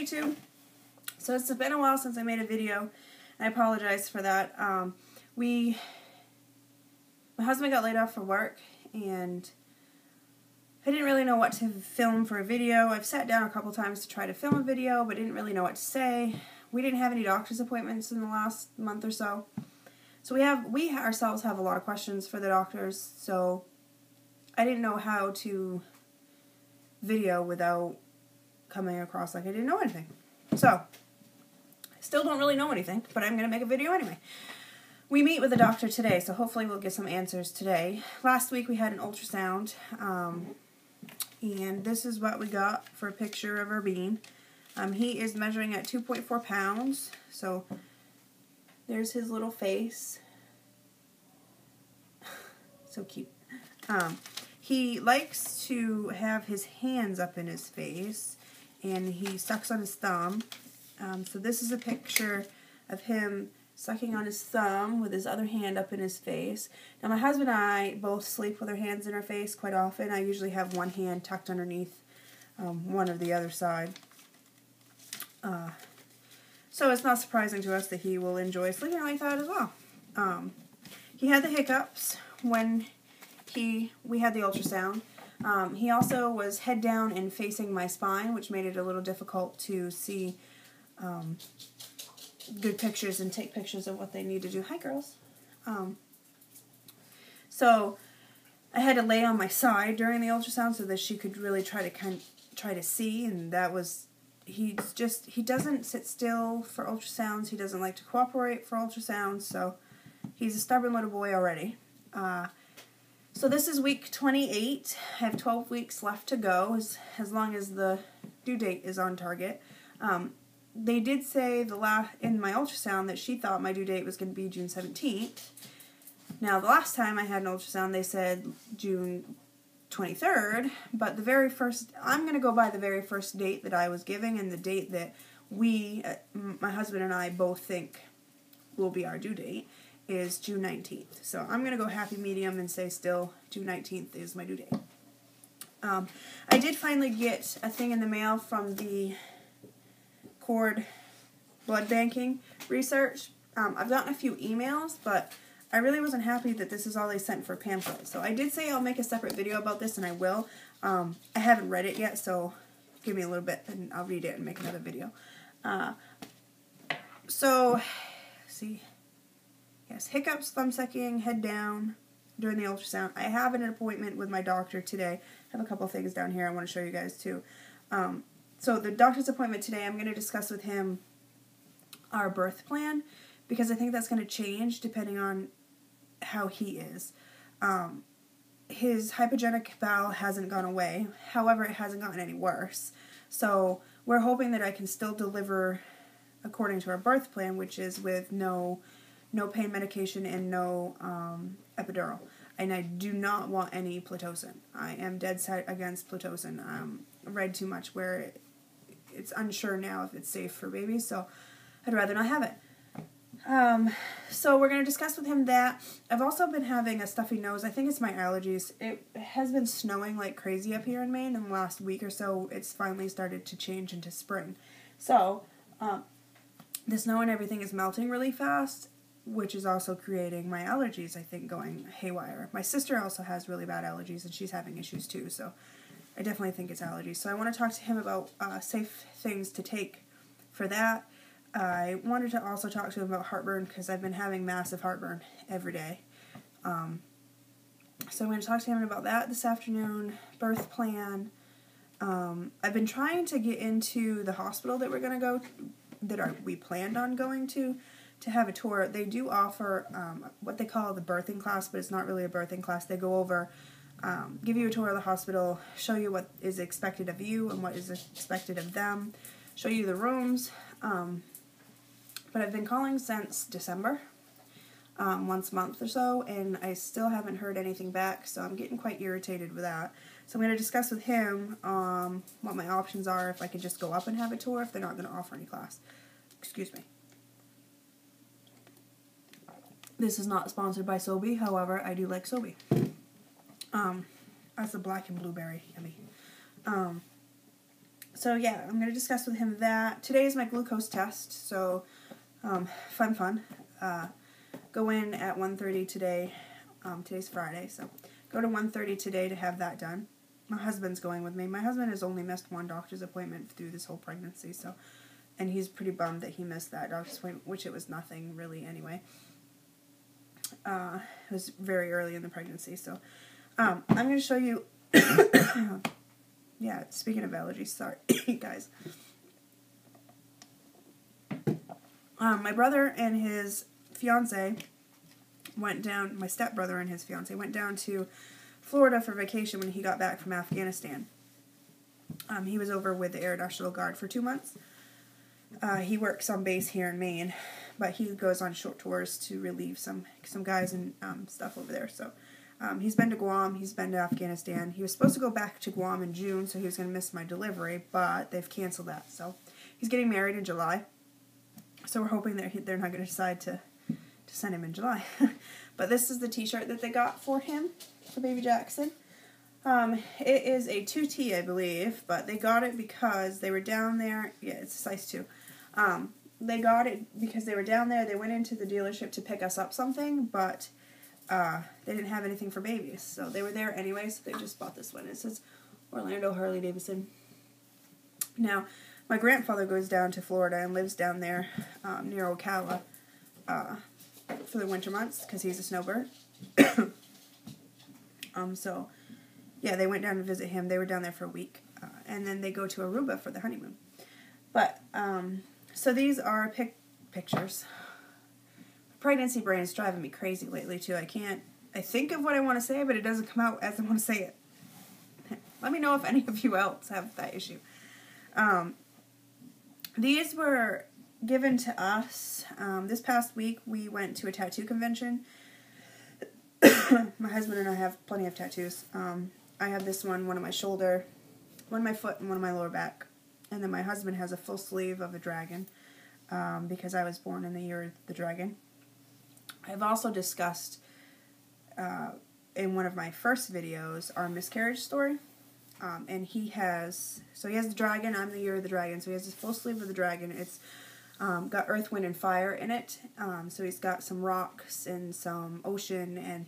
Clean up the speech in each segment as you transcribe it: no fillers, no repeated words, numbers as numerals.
YouTube. So it's been a while since I made a video. I apologize for that. My husband got laid off from work, and I didn't really know what to film for a video. I've sat down a couple times to try to film a video, but didn't really know what to say. We didn't have any doctor's appointments in the last month or so. So we ourselves have a lot of questions for the doctors, so I didn't know how to video without coming across like I didn't know anything. So, I still don't really know anything, but I'm going to make a video anyway. We meet with the doctor today, so hopefully we'll get some answers today. Last week we had an ultrasound, and this is what we got for a picture of our bean. He is measuring at 2.4 pounds, so there's his little face. So cute. He likes to have his hands up in his face, and he sucks on his thumb. So this is a picture of him sucking on his thumb with his other hand up in his face. Now my husband and I both sleep with our hands in our face quite often. I usually have one hand tucked underneath one or the other side. So it's not surprising to us that he will enjoy sleeping like that as well. He had the hiccups when we had the ultrasound. He also was head down and facing my spine, which made it a little difficult to see good pictures and take pictures of what they need to do. Hi, girls. So I had to lay on my side during the ultrasound so that she could really try to see, and that was. He doesn't sit still for ultrasounds. He doesn't like to cooperate for ultrasounds, so he's a stubborn little boy already. So this is week 28. I have 12 weeks left to go, as long as the due date is on target. They did say in my ultrasound that she thought my due date was going to be June 17th. Now, the last time I had an ultrasound, they said June 23rd, but I'm going to go by the very first date that I was giving, and the date that my husband and I both think will be our due date is June 19th. So I'm going to go happy medium and say still June 19th is my due date. I did finally get a thing in the mail from the cord blood banking research. I've gotten a few emails, but I really wasn't happy that this is all they sent for a pamphlet. So I did say I'll make a separate video about this, and I will. I haven't read it yet, so give me a little bit, and I'll read it and make another video. See. Yes, hiccups, thumb sucking, head down during the ultrasound. I have an appointment with my doctor today. I have a couple things down here I want to show you guys, too. So the doctor's appointment today, I'm going to discuss with him our birth plan, because I think that's going to change depending on how he is. His hypogenic bowel hasn't gone away. However, it hasn't gotten any worse. So we're hoping that I can still deliver according to our birth plan, which is with no pain medication and no epidural. And I do not want any Pitocin. I am dead set against Pitocin. I read too much where it's unsure now if it's safe for babies, so I'd rather not have it. So we're going to discuss with him that. I've also been having a stuffy nose. I think it's my allergies. It has been snowing like crazy up here in Maine in the last week or so. It's finally started to change into spring. So, the snow and everything is melting really fast, which is also creating my allergies, I think, going haywire. My sister also has really bad allergies, and she's having issues too, so I definitely think it's allergies. So I want to talk to him about safe things to take for that. I wanted to also talk to him about heartburn, because I've been having massive heartburn every day. So I'm going to talk to him about that this afternoon. Birth plan. I've been trying to get into the hospital that we're going to go, we planned on going to have a tour. They do offer what they call the birthing class, but it's not really a birthing class. They go over, give you a tour of the hospital, show you what is expected of you and what is expected of them, show you the rooms. But I've been calling since December, once a month or so, and I still haven't heard anything back, so I'm getting quite irritated with that. So I'm going to discuss with him what my options are, if I could just go up and have a tour, if they're not going to offer any class. Excuse me. This is not sponsored by Sobe, however, I do like Sobe. That's the black and blueberry, yummy. So yeah, I'm going to discuss with him that. Today is my glucose test, so fun. Go in at 1:30 today. Today's Friday, so go to 1:30 today to have that done. My husband's going with me. My husband has only missed one doctor's appointment through this whole pregnancy, so, and he's pretty bummed that he missed that doctor's appointment, which it was nothing really anyway. It was very early in the pregnancy, so I'm going to show you. Yeah, speaking of allergies, sorry guys. My brother and his fiance went down. My stepbrother and his fiance went down to Florida for vacation when he got back from Afghanistan. He was over with the Air National Guard for 2 months. He works on base here in Maine, but he goes on short tours to relieve some guys and stuff over there. So he's been to Guam, he's been to Afghanistan. He was supposed to go back to Guam in June, so he was going to miss my delivery, but they've canceled that. So he's getting married in July. So we're hoping that they're not going to decide to send him in July. But this is the t-shirt that they got for him, for baby Jaxson. It is a 2T, I believe, but they got it because they were down there. Yeah, it's a size 2. They got it because they were down there. They went into the dealership to pick us up something, but they didn't have anything for babies. So they were there anyway, so they just bought this one. It says Orlando Harley Davidson. Now, my grandfather goes down to Florida and lives down there near Ocala for the winter months because he's a snowbird. So, yeah, they went down to visit him. They were down there for a week. And then they go to Aruba for the honeymoon. But, so these are pictures. Pregnancy brain is driving me crazy lately, too. I think of what I want to say, but it doesn't come out as I want to say it. Let me know if any of you else have that issue. These were given to us. This past week, we went to a tattoo convention. My husband and I have plenty of tattoos. I have this one on my shoulder, one on my foot, and one on my lower back. And then my husband has a full sleeve of a dragon, because I was born in the year of the dragon. I've also discussed, in one of my first videos, our miscarriage story. And he has the dragon, I'm the year of the dragon, so he has this full sleeve of the dragon. It's got earth, wind, and fire in it. So he's got some rocks and some ocean, and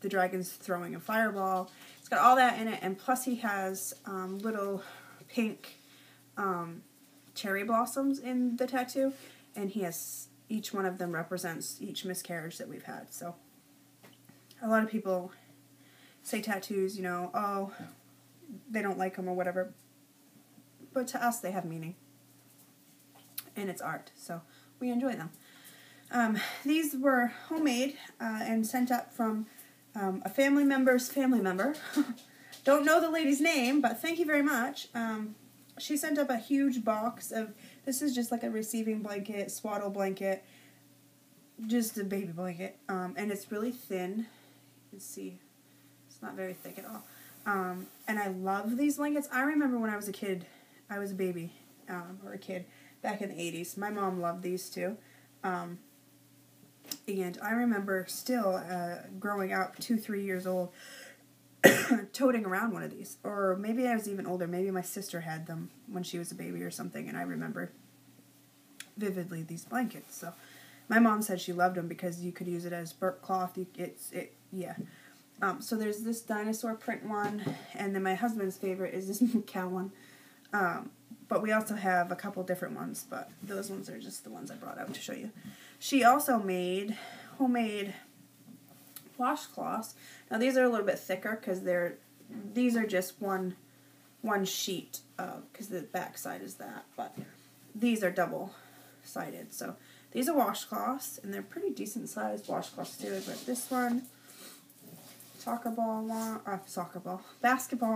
the dragon's throwing a fireball. It's got all that in it, and plus he has little pink cherry blossoms in the tattoo, and each one of them represents each miscarriage that we've had. So a lot of people say tattoos, oh, they don't like them or whatever, but to us they have meaning. And it's art, so we enjoy them. These were homemade and sent up from a family member's family member. Don't know the lady's name, but thank you very much. She sent up a huge box of, this is just like a receiving blanket, swaddle blanket, just a baby blanket, and it's really thin. You can see, it's not very thick at all. And I love these blankets. I remember when I was a kid, I was a baby, or a kid, back in the 80s. My mom loved these too. And I remember still growing up, 2-3 years old, toting around one of these. Or maybe I was even older. Maybe my sister had them when she was a baby or something, and I remember vividly these blankets. So my mom said she loved them because you could use it as burp cloth. Yeah. So there's this dinosaur print one, and then my husband's favorite is this cow one. But we also have a couple different ones, but those ones are just the ones I brought out to show you. She also made homemade washcloths. Now these are a little bit thicker because these are just one sheet, because the back side is that, but these are double-sided. So these are washcloths, and they're pretty decent sized washcloths too. I've got this one, basketball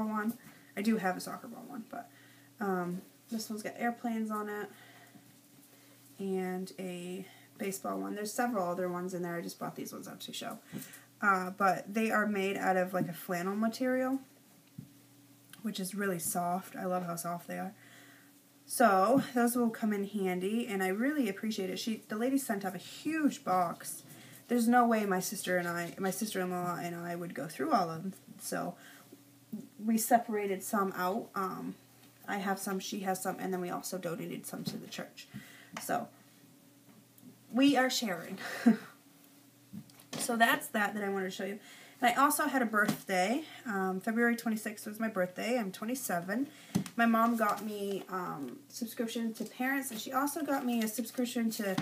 one. I do have a soccer ball one, but this one's got airplanes on it, and a baseball one. There's several other ones in there. I just brought these ones out to show. But they are made out of like a flannel material, which is really soft. I love how soft they are. So those will come in handy, and I really appreciate it. The lady sent up a huge box. There's no way my sister-in-law and I would go through all of them. So we separated some out I have some, she has some, and then we also donated some to the church. So, we are sharing. So that's that I wanted to show you. And I also had a birthday. February 26th was my birthday. I'm 27. My mom got me subscription to Parents, and she also got me a subscription to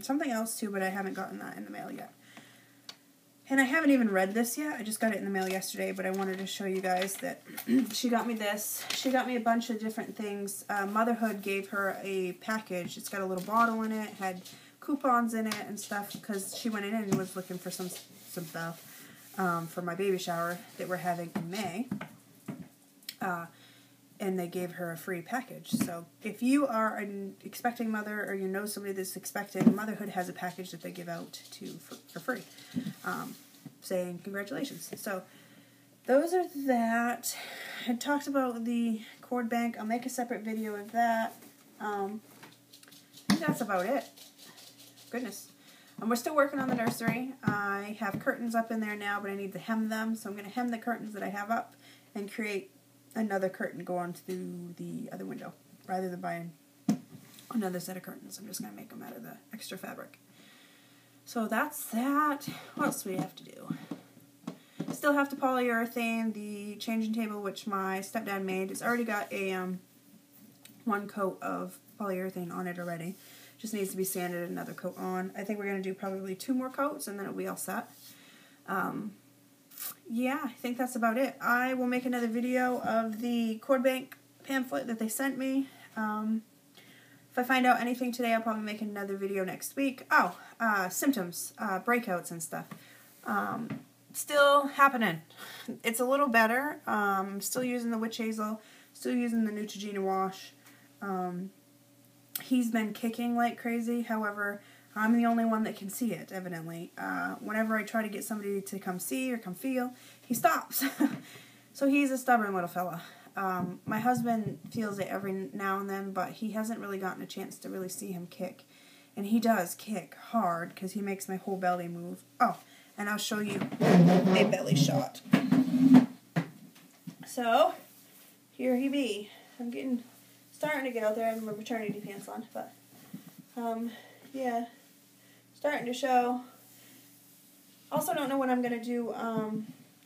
something else too, but I haven't gotten that in the mail yet. And I haven't even read this yet. I just got it in the mail yesterday, but I wanted to show you guys that she got me this. She got me a bunch of different things. Motherhood gave her a package. It's got a little bottle in it, had coupons in it and stuff, because she went in and was looking for some stuff for my baby shower that we're having in May. And they gave her a free package. So if you are an expecting mother, or you know somebody that's expecting, Motherhood has a package that they give out for free, saying congratulations. So those are that. I talked about the cord bank. I'll make a separate video of that. I think that's about it. Goodness. We're still working on the nursery. I have curtains up in there now, but I need to hem them. So I'm going to hem the curtains that I have up and create another curtain going through the other window, rather than buying another set of curtains. I'm just going to make them out of the extra fabric. So that's that. What else do we have to do? Still have to polyurethane the changing table, which my stepdad made. It's already got a one coat of polyurethane on it already. Just needs to be sanded, another coat on. I think we're going to do probably 2 more coats, and then it'll be all set. Yeah, I think that's about it. I will make another video of the cord bank pamphlet that they sent me. If I find out anything today, I'll probably make another video next week. Oh, symptoms, breakouts and stuff. Still happening. It's a little better. Still using the witch hazel. Still using the Neutrogena wash. He's been kicking like crazy. However, I'm the only one that can see it, evidently. Whenever I try to get somebody to come see or come feel, he stops. So he's a stubborn little fella. My husband feels it every now and then, but he hasn't really gotten a chance to really see him kick. And he does kick hard, because he makes my whole belly move. Oh, and I'll show you a belly shot. So, here he be. I'm starting to get out there. I have my maternity pants on, but, yeah. Starting to show. Also don't know when I'm going to do a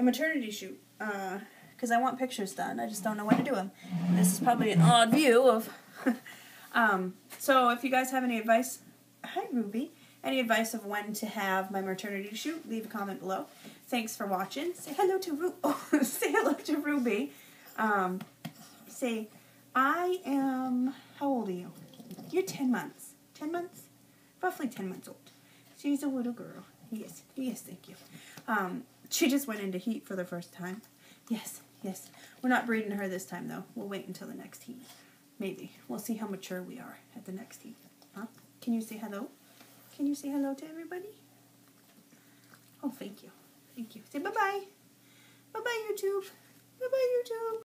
maternity shoot, because I want pictures done. I just don't know when to do them. And this is probably an odd view of... so if you guys have any advice... Hi, Ruby. Any advice of when to have my maternity shoot, leave a comment below. Thanks for watching. Say hello to say hello to Ruby. Say, I am... How old are you? You're 10 months. 10 months? Roughly 10 months old. She's a little girl. Yes, yes, thank you. She just went into heat for the first time. Yes, yes. We're not breeding her this time, though. We'll wait until the next heat. Maybe. We'll see how mature we are at the next heat. Huh? Can you say hello? Can you say hello to everybody? Oh, thank you. Thank you. Say bye-bye. Bye-bye, YouTube. Bye-bye, YouTube.